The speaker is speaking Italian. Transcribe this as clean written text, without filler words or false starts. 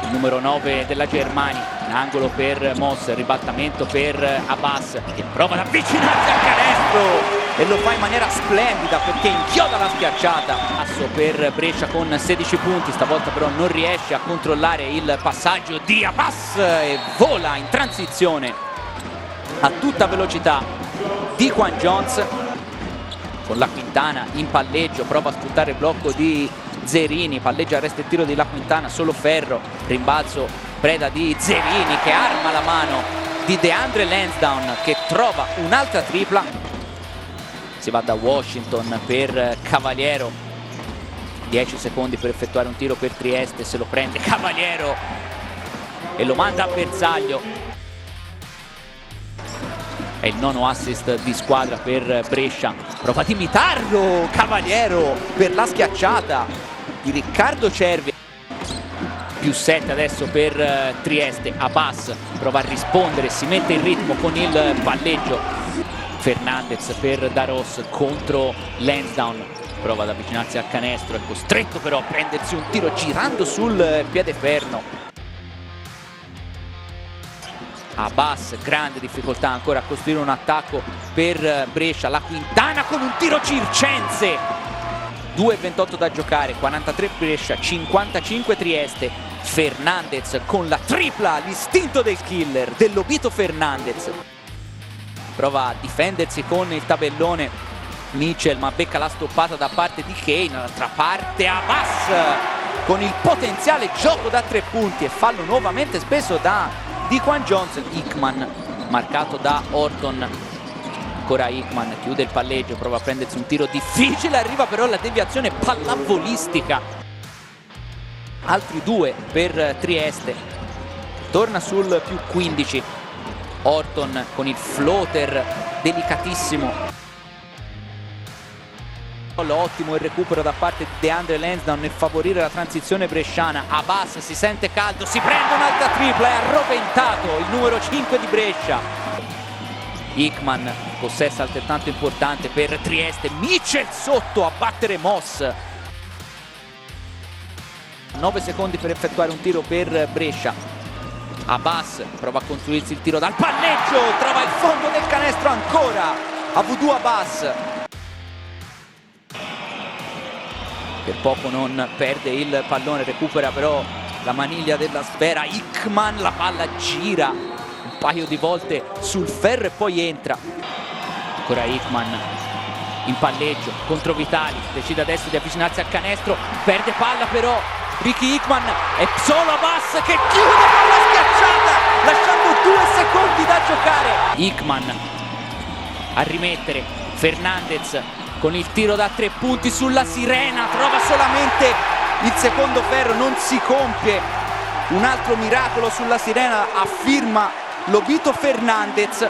numero 9 della Germania, in angolo per Moss, ribaltamento per Abbas che prova ad avvicinarsi al canestro e lo fa in maniera splendida perché inchioda la schiacciata. Passo per Brescia con 16 punti, stavolta però non riesce a controllare il passaggio di Abbas e vola in transizione a tutta velocità Dequan Jones con la Quintana in palleggio, prova a sfruttare il blocco di Zerini, palleggia il resto e tiro di La Quintana, solo ferro, rimbalzo preda di Zerini che arma la mano di DeAndre Lansdowne che trova un'altra tripla. Si va da Washington per Cavaliero, 10 secondi per effettuare un tiro per Trieste, se lo prende Cavaliero e lo manda a bersaglio. È il nono assist di squadra per Brescia, prova ad imitarlo Cavaliero per la schiacciata di Riccardo Cervi. Più 7 adesso per Trieste, Abbas prova a rispondere, si mette in ritmo con il palleggio. Fernandez per Daros contro Lansdowne, prova ad avvicinarsi al canestro, è costretto però a prendersi un tiro girando sul piede fermo. Abbas, grande difficoltà ancora a costruire un attacco per Brescia, La Quintana con un tiro circense, 2:28 da giocare, 43 Brescia, 55 Trieste. Fernandez con la tripla, l'istinto del killer, del Lobito Fernandez. Prova a difendersi con il tabellone Mitchell, ma becca la stoppata da parte di Kane. D'altra parte Abbas con il potenziale gioco da 3 punti e fallo nuovamente speso da Dequan Jones. Hickman marcato da Orton, ancora Hickman, chiude il palleggio, prova a prendersi un tiro difficile, arriva però la deviazione pallavolistica. Altri 2 per Trieste, torna sul più 15. Orton con il floater delicatissimo. Ottimo il recupero da parte di DeAndre Lansdowne nel favorire la transizione bresciana. Abbas si sente caldo, si prende un'altra tripla e ha roventato il numero 5 di Brescia. Hickman, possesso altrettanto importante per Trieste. Mitchell sotto a battere Moss. 9 secondi per effettuare un tiro per Brescia. Abbas prova a costruirsi il tiro dal palleggio, trova il fondo del canestro ancora a Voodoo Abbas. Per poco non perde il pallone, recupera però la maniglia della sfera Hickman, la palla gira un paio di volte sul ferro e poi entra. Ancora Hickman in palleggio contro Vitali, decide adesso di avvicinarsi al canestro, perde palla però Ricky Hickman, è solo Abbas che chiude con la schiacciata lasciando 2 secondi da giocare. Hickman a rimettere, Fernandez con il tiro da 3 punti sulla sirena, trova solamente il secondo ferro, non si compie un altro miracolo sulla sirena a firma Lobito Fernandez.